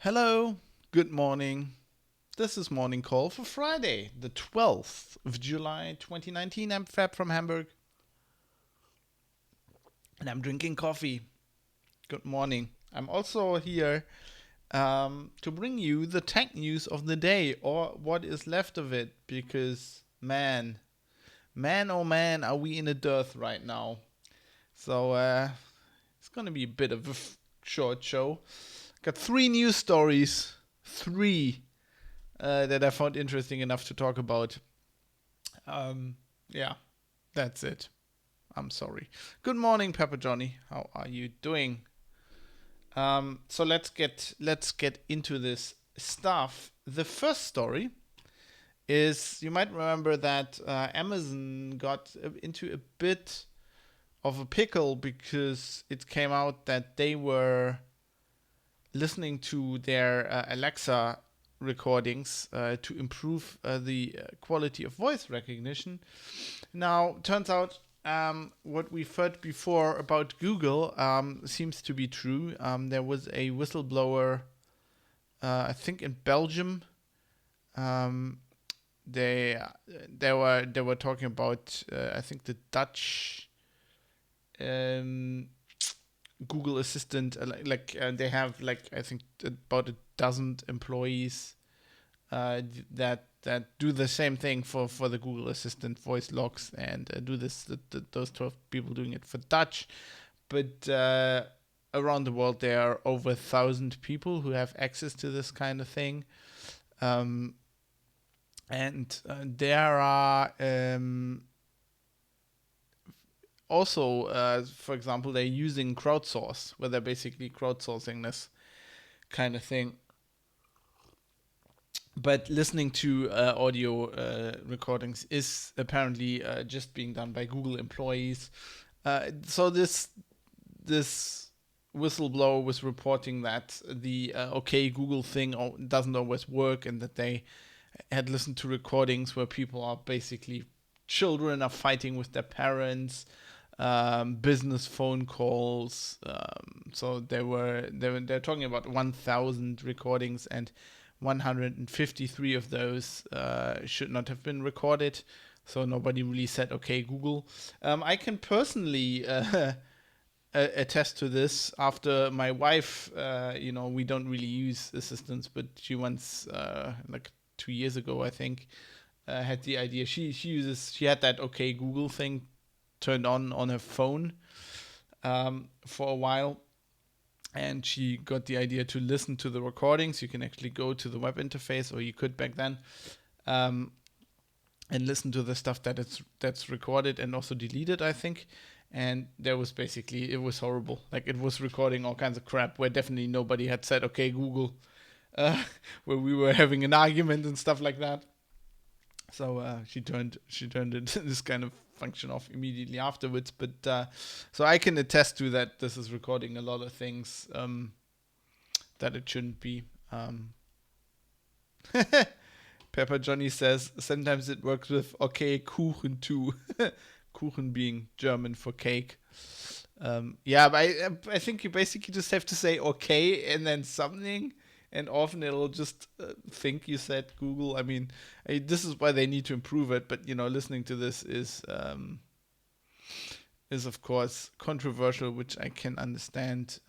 Hello, good morning. This is Morning Call for Friday, the 12th of July 2019. I'm Fab from Hamburg and I'm drinking coffee. Good morning. I'm also here to bring you the tech news of the day, or what is left of it, because oh man, are we in a dearth right now. So it's going to be a bit of a short show. Got three news stories. That I found interesting enough to talk about. Yeah, that's it. I'm sorry. Good morning, Pepper Johnny. How are you doing? So let's get into this stuff. The first story is, you might remember that Amazon got into a bit of a pickle because it came out that they were listening to their Alexa recordings to improve the quality of voice recognition. Now, turns out what we've heard before about Google seems to be true. There was a whistleblower, I think in Belgium. They were talking about I think the Dutch Google Assistant. They have I think about a dozen employees that do the same thing for the Google Assistant voice logs, and do this. Those 12 people doing it for Dutch, but around the world there are over 1,000 people who have access to this kind of thing, and there are also, for example, they're using crowdsource, where they're basically crowdsourcing this kind of thing. But listening to audio recordings is apparently just being done by Google employees. So this whistleblower was reporting that the OK Google thing doesn't always work, and that they had listened to recordings where people are basically, children are fighting with their parents, business phone calls. So they're talking about 1,000 recordings, and 153 of those should not have been recorded. So nobody really said, "Okay, Google." I can personally attest to this. After my wife, we don't really use assistants, but she once, 2 years ago, I think, had the idea. She had that OK Google thing turned on her phone for a while, and she got the idea to listen to the recordings. You can actually go to the web interface, or you could back then, and listen to the stuff that's recorded and also deleted, I think. And there was basically, it was horrible. Like, it was recording all kinds of crap where definitely nobody had said, "Okay, Google," where we were having an argument and stuff like that. So she turned this kind of function off immediately afterwards. But so I can attest to that. This is recording a lot of things that it shouldn't be. Pepper Johnny says sometimes it works with "Okay Kuchen" too. Kuchen being German for cake. Yeah, but I think you basically just have to say "okay" and then something, and often it'll just think you said Google. I mean, this is why they need to improve it. But listening to this is is of course controversial, which I can understand.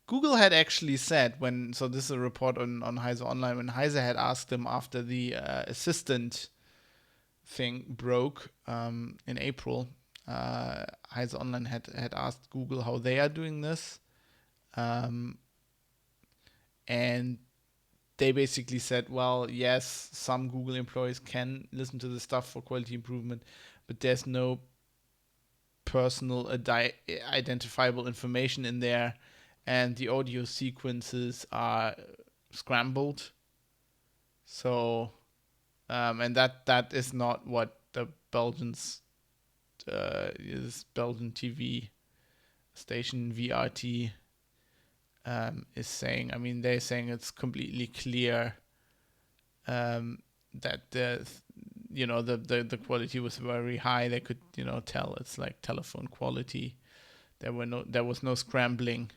Google had actually said so this is a report on Heise Online, when Heise had asked them after the assistant thing broke in April, Heise Online had asked Google how they are doing this. And they basically said, well, yes, some Google employees can listen to the stuff for quality improvement, but there's no personal identifiable information in there, and the audio sequences are scrambled. So, and that is not what the Belgian TV station VRT is saying. I mean, they're saying it's completely clear that the quality was very high. They could tell it's like telephone quality. There was no scrambling.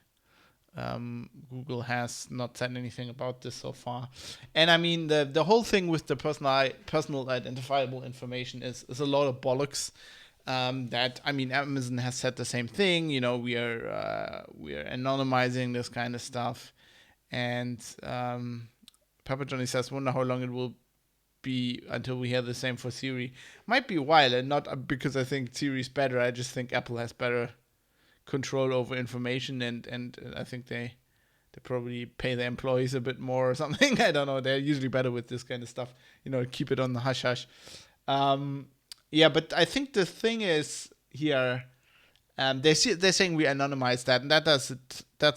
Google has not said anything about this so far, and I mean the whole thing with the personal identifiable information is a lot of bollocks. That I mean, Amazon has said the same thing. We are anonymizing this kind of stuff, and Papa Johnny says, "Wonder how long it will be until we hear the same for Siri." Might be a while, and not because I think Siri's better. I just think Apple has better control over information, and I think they probably pay their employees a bit more or something. I don't know. They're usually better with this kind of stuff. Keep it on the hush hush. Yeah, but I think the thing is here, they're saying we anonymize that, and that's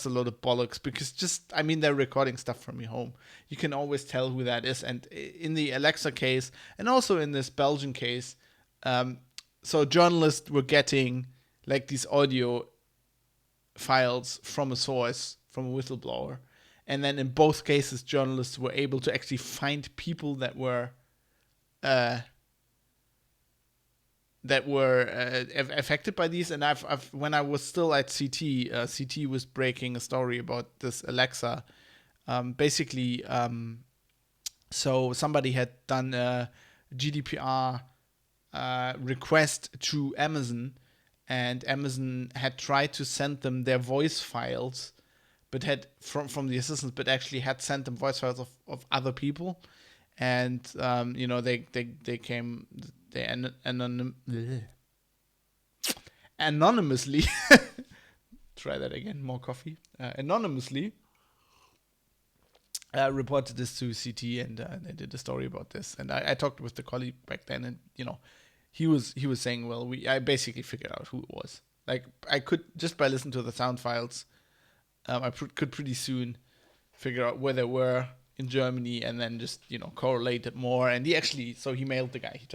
a lot of bollocks, because they're recording stuff from your home. You can always tell who that is, and in the Alexa case, and also in this Belgian case, so journalists were getting like these audio files from a source, from a whistleblower, and then in both cases, journalists were able to actually find people that were affected by these. And when I was still at CT, CT was breaking a story about this Alexa. Basically, so somebody had done a GDPR request to Amazon, and Amazon had tried to send them their voice files, but had from the assistants, but actually had sent them voice files of other people, and anonymously try that again, more coffee, anonymously reported this to CT, and they did a story about this. And I talked with the colleague back then, and he was saying, well, I basically figured out who it was. Like, I could, just by listening to the sound files, I could pretty soon figure out where they were in Germany, and then just correlate it more. And he mailed the guy. He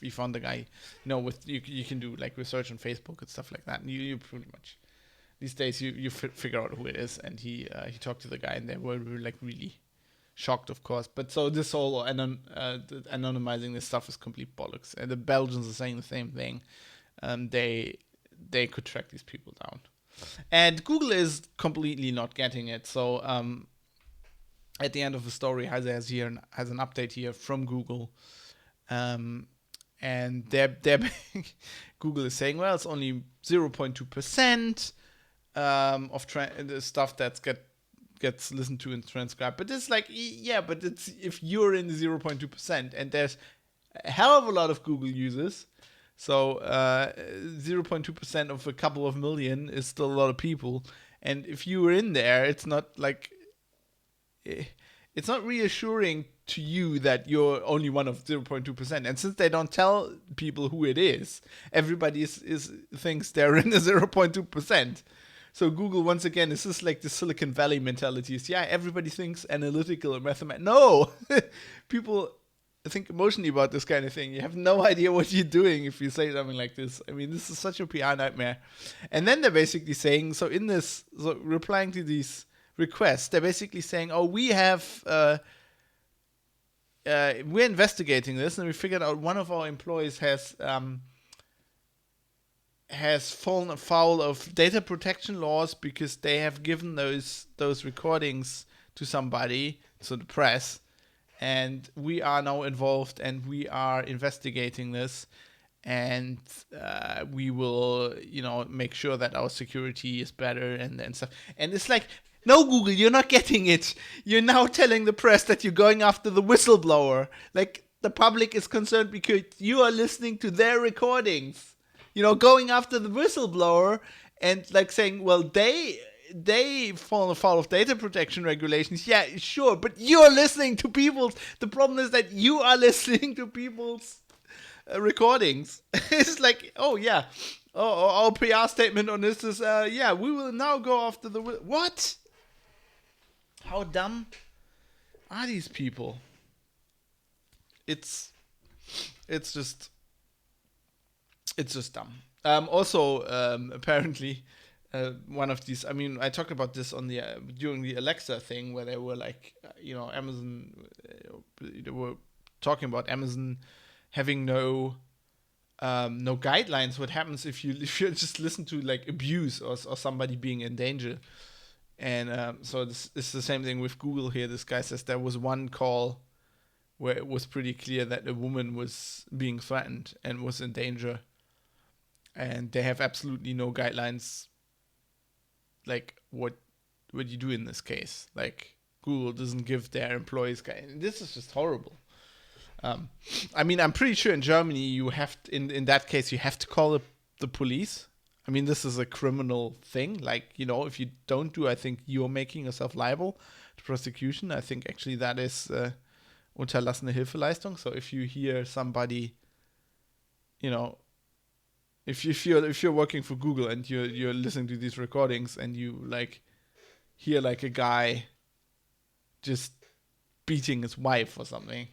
found the guy. With you can do like research on Facebook and stuff like that, and you pretty much these days you figure out who it is. And he talked to the guy, and they were like really shocked, of course. But so this whole anonymizing this stuff is complete bollocks. And the Belgians are saying the same thing. They could track these people down, and Google is completely not getting it. So at the end of the story, Heise has an update here from Google, and they're Google is saying, well, it's only 0.2% of the stuff that gets listened to and transcribed. But it's like, yeah, but it's if you're in the 0.2%, and there's a hell of a lot of Google users. So 0.2% of a couple of million is still a lot of people. And if you were in there, it's not like, it's not reassuring to you that you're only one of 0.2%. And since they don't tell people who it is, everybody thinks they're in the 0.2%. So Google, once again, this is like the Silicon Valley mentality. Yeah, everybody thinks analytical and mathematical. No! People think emotionally about this kind of thing. You have no idea what you're doing if you say something like this. I mean, this is such a PR nightmare. And then they're basically saying, replying to these requests, they're basically saying, oh, we're investigating this, and we figured out one of our employees has fallen afoul of data protection laws because they have given those recordings to somebody, so the press, and we are now involved and we are investigating this. and we will, make sure that our security is better and stuff. And it's like, no, Google, you're not getting it. You're now telling the press that you're going after the whistleblower. Like, the public is concerned because you are listening to their recordings. Going after the whistleblower and like saying, well, they fall foul of data protection regulations. Yeah, sure, but you're listening to people's. The problem is that you are listening to people's recordings. It's like, oh yeah, our PR statement on this is, yeah, we will now go after the what? How dumb are these people? It's just dumb. Also, apparently, one of these. I mean, I talked about this on the during the Alexa thing, where they were like, Amazon. They were talking about Amazon having no guidelines. What happens if you just listen to like abuse or somebody being in danger? And so this is the same thing with Google here. This guy says there was one call where it was pretty clear that a woman was being threatened and was in danger. And they have absolutely no guidelines, like what you do in this case. Like, Google doesn't give their employees guidelines. This is just horrible. I mean, I'm pretty sure in Germany you have to, in that case you have to call the police. I mean, this is a criminal thing. Like, if you don't do, I think you're making yourself liable to prosecution. I think actually that is unterlassene Hilfeleistung. So if you hear somebody, if you're working for Google and you're listening to these recordings and you like hear like a guy just beating his wife or something,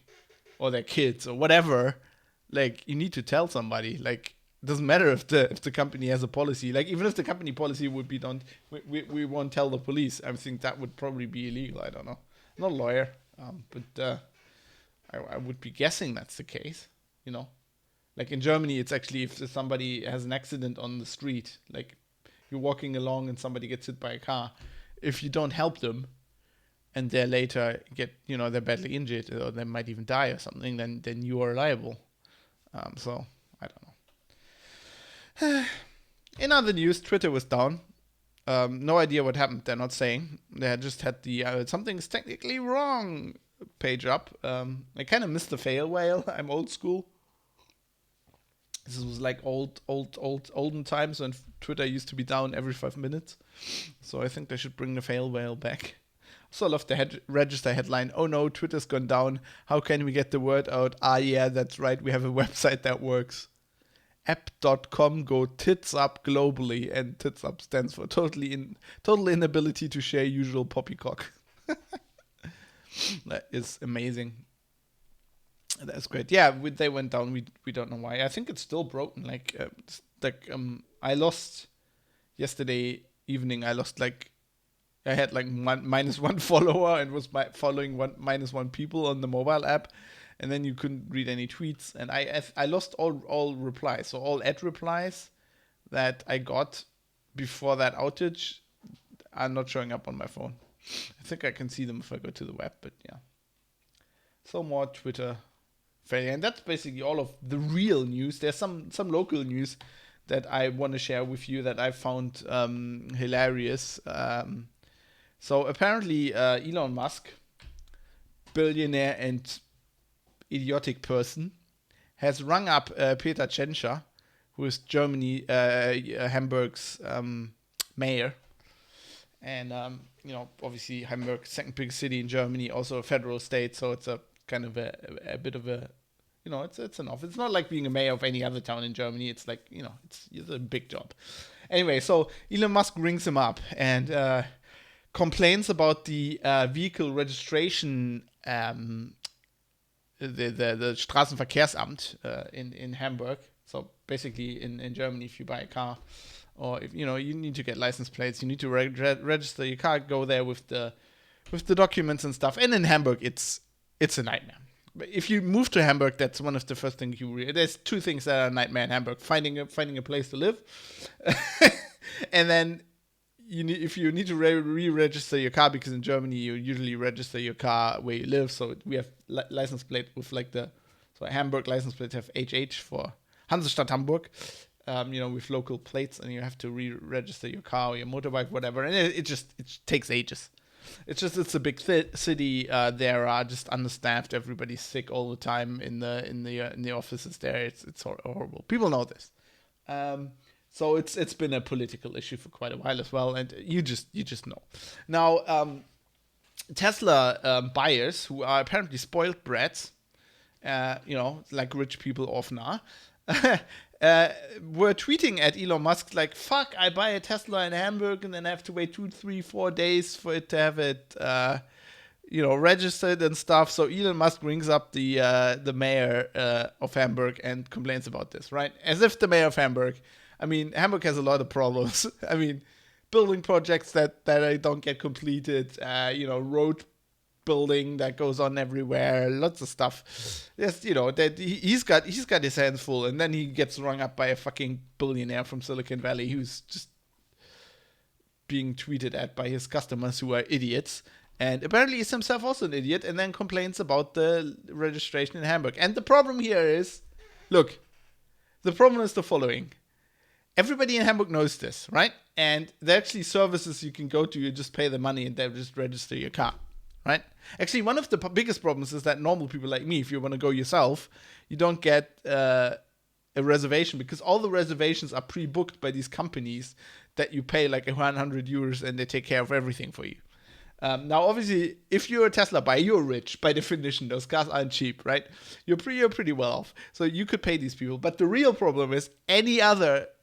or their kids or whatever, like, you need to tell somebody. Like, it doesn't matter if the company has a policy. Like, even if the company policy would be we won't tell the police. I think that would probably be illegal. I don't know. I'm not a lawyer, but I would be guessing that's the case. Like in Germany, it's actually if somebody has an accident on the street, like you're walking along and somebody gets hit by a car, if you don't help them, and they later get, they're badly injured or they might even die or something, then you are liable. So I don't know. In other news, Twitter was down. No idea what happened. They're not saying. They had just had the something's technically wrong page up. I kind of missed the fail whale. I'm old school. This was like olden times when Twitter used to be down every 5 minutes. So I think they should bring the fail whale back. So I love the register headline. Oh no, Twitter's gone down. How can we get the word out? Yeah, that's right. We have a website that works. App.com go tits up globally, and tits up stands for total inability to share usual poppycock. That is amazing. That's great. Yeah, they went down. We don't know why. I think it's still broken. I lost yesterday evening. I had like minus one follower and was following minus one people on the mobile app, and then you couldn't read any tweets. And I lost all replies. So all ad replies that I got before that outage are not showing up on my phone. I think I can see them if I go to the web, but yeah. So more Twitter failure, and that's basically all of the real news. There's some local news that I want to share with you that I found hilarious. So apparently Elon Musk, billionaire and idiotic person, has rung up Peter Tschentscher, who is Hamburg's mayor. And, obviously Hamburg, second biggest city in Germany, also a federal state, so it's a kind of a bit of a, it's an office. It's not like being a mayor of any other town in Germany. It's like, it's a big job. Anyway, so Elon Musk rings him up and complains about the vehicle registration, the Straßenverkehrsamt in Hamburg. So basically in Germany, if you buy a car, or if you need to get license plates, you need to register your car, go there with the documents and stuff. And in Hamburg, it's a nightmare. But if you move to Hamburg, that's one of the first things there's two things that are a nightmare in Hamburg: finding a place to live, and then if you need to re-register your car, because in Germany you usually register your car where you live. So we have license plate with so Hamburg license plates have HH for Hansestadt Hamburg, with local plates, and you have to re-register your car or your motorbike, whatever, and it takes ages. It's a big city. There are just understaffed. Everybody's sick all the time in the offices there. It's horrible. People know this. So it's been a political issue for quite a while as well, and you just know. Now, Tesla buyers who are apparently spoiled brats, like rich people often are, were tweeting at Elon Musk like, "Fuck, I buy a Tesla in Hamburg and then I have to wait 2, 3, 4 days for it to have it, registered and stuff." So Elon Musk rings up the mayor of Hamburg and complains about this, right? As if the mayor of Hamburg, Hamburg has a lot of problems. Building projects that don't get completed, road building that goes on everywhere, lots of stuff. Yes, that he's got his hands full, and then he gets rung up by a fucking billionaire from Silicon Valley who's just being tweeted at by his customers who are idiots, and apparently is himself also an idiot, and then complains about the registration in Hamburg. And the problem here is, look, the problem is the following. Everybody in Hamburg knows this, right? And there are actually services you can go to, you just pay the money and they'll just register your car. Right? Actually, one of the biggest problems is that normal people like me, if you want to go yourself, you don't get a reservation because all the reservations are pre-booked by these companies that you pay like 100 euros and they take care of everything for you. Now, obviously, if you're a Tesla buyer, you're rich by definition. Those cars aren't cheap, right? You're pretty well off. So you could pay these people. But the real problem is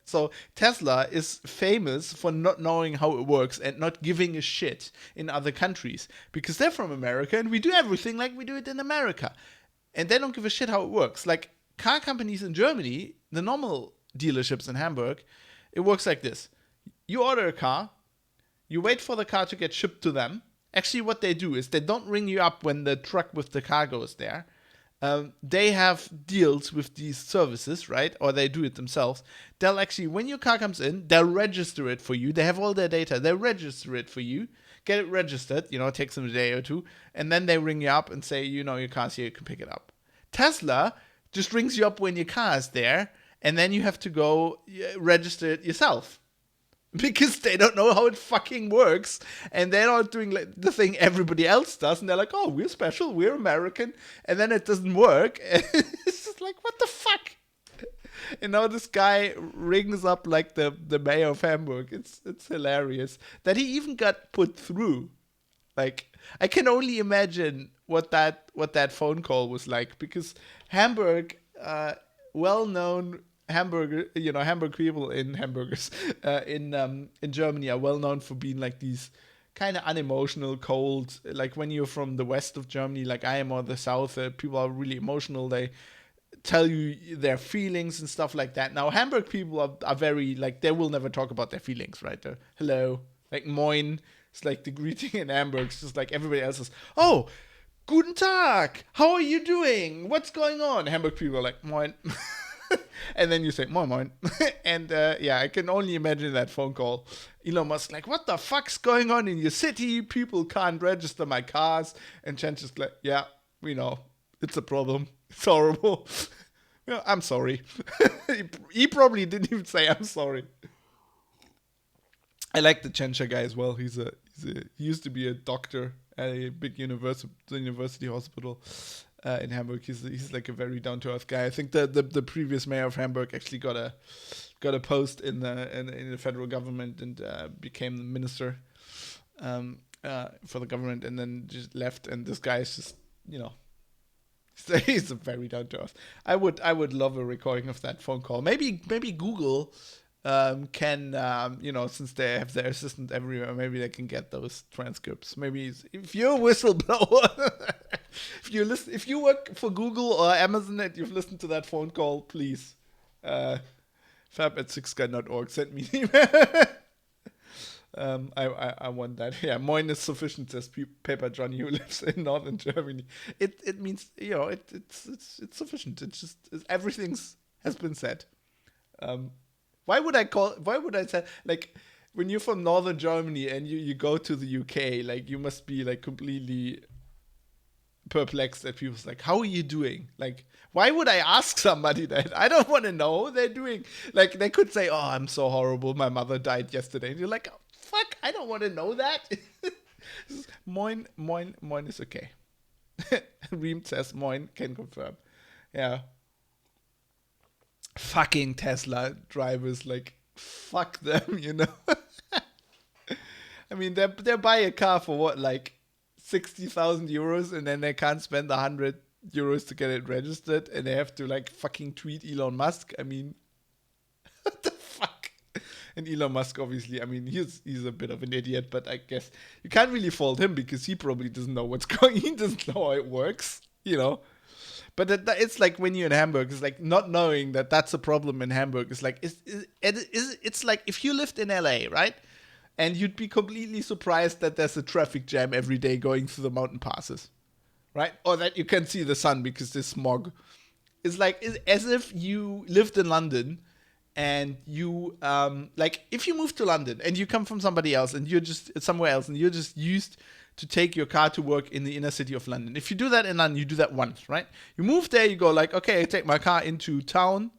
So Tesla is famous for not knowing how it works and not giving a shit in other countries because they're from America and we do everything like we do it in America. And they don't give a shit how it works. Like car companies in Germany, the normal dealerships in Hamburg, it works like this. You order a car, you wait for the car to get shipped to them. Actually, what they do is they don't ring you up when the truck with the cargo is there. They have deals with these services, right? Or they do it themselves. They'll actually, when your car comes in, they'll register it for you. They have all their data. They register it for you, get it registered. It takes them a day or two. And then they ring you up and say, your car's here, you can pick it up. Tesla just rings you up when your car is there. And then you have to go register it yourself. Because they don't know how it fucking works. And they're not doing like the thing everybody else does. And they're like, oh, we're special. We're American. And then it doesn't work. And it's just like, what the fuck? And now this guy rings up like the mayor of Hamburg. It's hilarious. That he even got put through. Like, I can only imagine what that phone call was like. Because Hamburg, well-known Hamburg people in hamburgers in Germany are well known for being like these kind of unemotional, cold. Like when you're from the west of Germany, like I am, or the south, people are really emotional. They tell you their feelings and stuff like that. Now Hamburg people are very like, they will never talk about their feelings, right? Hello, like moin. It's like the greeting in Hamburg. It's just like everybody else is. Oh, guten Tag. How are you doing? What's going on? Hamburg people are like moin. And then you say, moin, moin. And I can only imagine that phone call. Elon Musk like, what the fuck's going on in your city? People can't register my cars. And Chen just like, yeah, we know. It's a problem. It's horrible. I'm sorry. He probably didn't even say I'm sorry. I like the Chencha guy as well. He used to be a doctor at a big university hospital. In Hamburg, he's like a very down to earth guy. I think the previous mayor of Hamburg actually got a post in the federal government and became the minister for the government, and then just left. And this guy is just he's a very down to earth. I would love a recording of that phone call. Maybe Google can since they have their assistant everywhere, maybe they can get those transcripts. Maybe if you're a whistleblower, if you work for Google or Amazon and you've listened to that phone call, please fab@sixguy.org, send me an email. I want that. Yeah, moin is sufficient, says Paper Johnny, who lives in northern Germany. It means it's sufficient. It's just everything has been said. Why would I say, like, when you're from northern Germany and you go to the UK, like, you must be, like, completely perplexed at people's like, how are you doing? Like, why would I ask somebody that? I don't want to know how they're doing. Like, they could say, oh, I'm so horrible. My mother died yesterday. And you're like, oh, fuck, I don't want to know that. Moin is okay. Reem says Moin, can confirm. Yeah. Fucking Tesla drivers, like, fuck them, you know? I mean, they buy a car for what, like 60,000 euros, and then they can't spend 100 euros to get it registered, and they have to like fucking tweet Elon Musk. I mean, what the fuck? And Elon Musk, obviously, I mean, he's a bit of an idiot, but I guess you can't really fault him because he probably doesn't know what's going. He doesn't know how it works, you know. But it's like when you're in Hamburg, it's like not knowing that that's a problem in Hamburg. It's like it's like if you lived in LA, right? And you'd be completely surprised that there's a traffic jam every day going through the mountain passes, right? Or that you can see the sun because there's smog. It's like it's as if you lived in London and you, like, if you move to London and you come from somebody else and you're just somewhere else and you're just used to take your car to work in the inner city of London. If you do that in London, you do that once, right? You move there, you go like, okay, I take my car into town,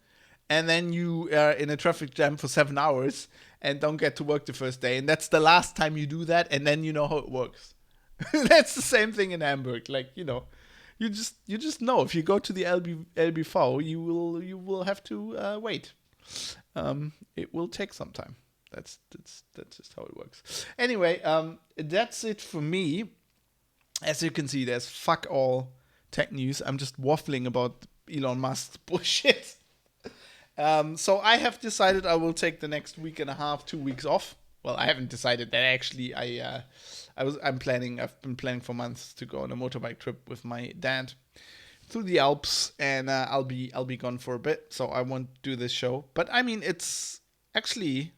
and then you are in a traffic jam for 7 hours and don't get to work the first day. And that's the last time you do that, and then you know how it works. That's the same thing in Hamburg. Like, you know, you just know if you go to the LBV, you will have to wait. It will take some time. That's just how it works. Anyway, that's it for me. As you can see, there's fuck all tech news. I'm just waffling about Elon Musk's bullshit. So I have decided I will take the next week and a half, 2 weeks off. Well, I haven't decided that actually. I've been planning for months to go on a motorbike trip with my dad through the Alps, and I'll be gone for a bit, so I won't do this show. But I mean, it's actually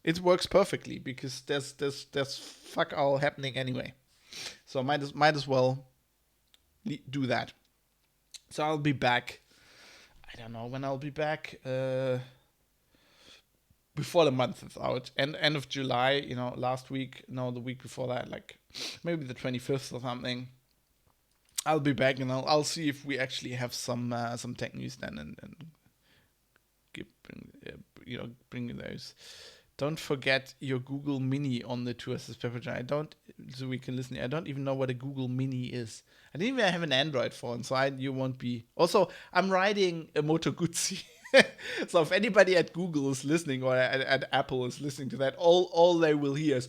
it works perfectly because there's fuck all happening anyway. So might as well do that. So I'll be back. I don't know when I'll be back. Before the month is out, end of July. You know, last week. No, the week before that, like maybe the 25th or something. I'll be back and I'll see if we actually have some tech news then and bring those. Don't forget your Google Mini on the tour, says Pepper John. So we can listen. I don't even know what a Google Mini is. I didn't even have an Android phone, so you won't be. Also, I'm riding a Moto Guzzi. So if anybody at Google is listening or at Apple is listening to that, all they will hear is.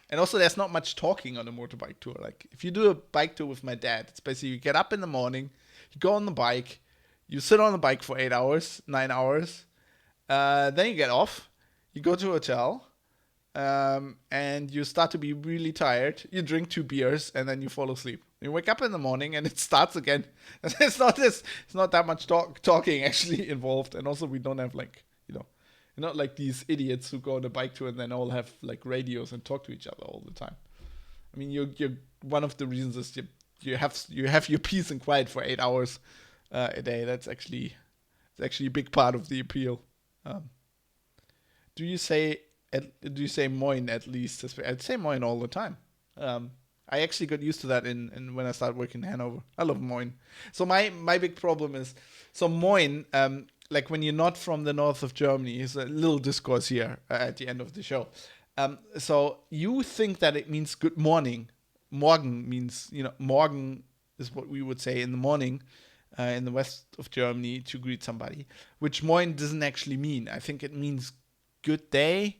And also, there's not much talking on a motorbike tour. Like, if you do a bike tour with my dad, it's basically you get up in the morning, you go on the bike, you sit on the bike for 9 hours, then you get off, you go to a hotel, and you start to be really tired. You drink 2 beers, and then you fall asleep. You wake up in the morning, and it starts again. It's not that much talking actually involved. And also, we don't have not like these idiots who go on a bike tour and then all have like radios and talk to each other all the time. I mean, you're one of the reasons is you have your peace and quiet for 8 hours a day. It's actually a big part of the appeal. Do you say moin at least? I'd say moin all the time. I actually got used to that in when I started working in Hanover. I love moin. So my big problem is moin. Like when you're not from the north of Germany, is a little discourse here at the end of the show. So you think that it means good morning. Morgen means, morgen is what we would say in the morning in the west of Germany to greet somebody, which moin doesn't actually mean. I think it means good day.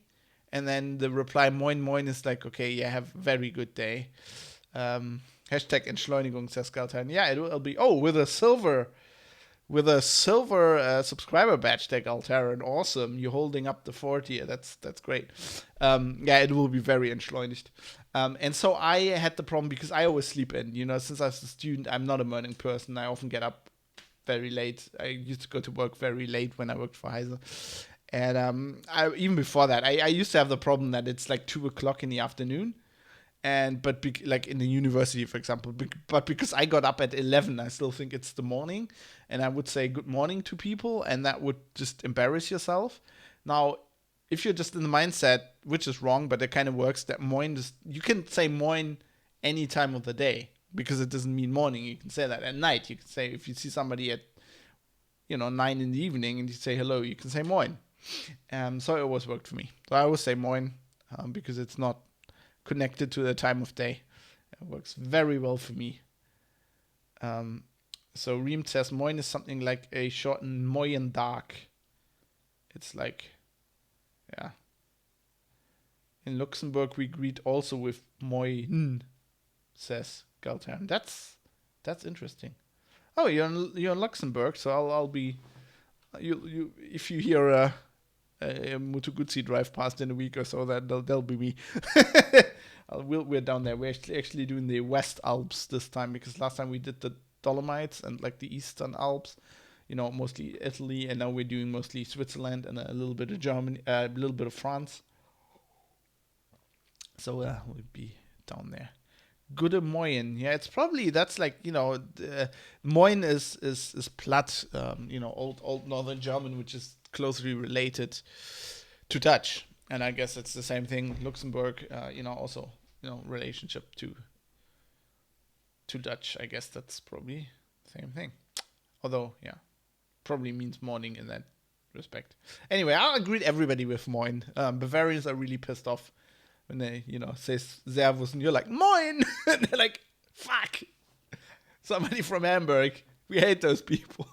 And then the reply moin moin is like, okay, yeah, have a very good day. Hashtag Entschleunigung, says Galtan. Yeah, it will be, with a silver subscriber badge tag, Alteran. Awesome. You're holding up the 40. That's great. It will be very entschleunigt. And so I had the problem because I always sleep in. Since I was a student, I'm not a morning person. I often get up very late. I used to go to work very late when I worked for Heise. And even before that, I used to have the problem that it's like 2:00 in the afternoon. Like in the university, for example, but because I got up at 11, I still think it's the morning, and I would say good morning to people, and that would just embarrass yourself. Now, if you're just in the mindset, which is wrong, but it kind of works, that moin, you can say moin any time of the day, because it doesn't mean morning. You can say that at night. You can say, if you see somebody at 9 in the evening and you say hello, you can say moin. So it always worked for me. So I always say moin because it's not connected to the time of day. It works very well for me. So Reem says moin is something like a shortened moyen dark. It's like, yeah. In Luxembourg, we greet also with moin, says Galtern. That's interesting. Oh, you're in Luxembourg, so I'll be you if you hear a Moto drive past in a week or so, that'll be me. We're down there. We're actually doing the West Alps this time, because last time we did the Dolomites and like the Eastern Alps, mostly Italy, and now we're doing mostly Switzerland and a little bit of Germany, a little bit of France. So we'll be down there. Gute Moin. Yeah, it's probably, that's like, Moin is Platt, old Northern German, which is closely related to Dutch. And I guess it's the same thing. Luxembourg, also, relationship to Dutch. I guess that's probably the same thing. Although, yeah, probably means morning in that respect. Anyway, I'll greet everybody with Moin. Bavarians are really pissed off when they, say Servus and you're like, Moin! And they're like, fuck! Somebody from Hamburg. We hate those people.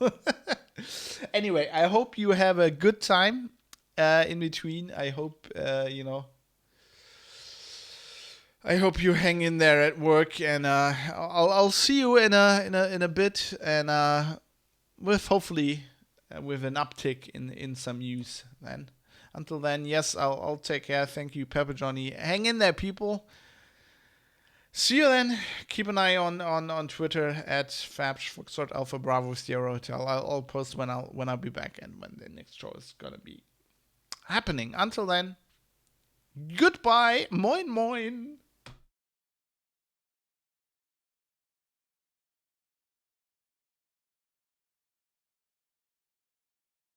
Anyway, I hope you have a good time in between. I hope, I hope you hang in there at work, and I'll see you in a bit, and with hopefully with an uptick in some news then. Until then, yes, I'll take care. Thank you, Pepper Johnny. Hang in there, people. See you then. Keep an eye on Twitter at Fabs Alpha Bravo Sierra Hotel. I'll post when I'll be back and when the next show is gonna be happening. Until then, goodbye. Moin moin.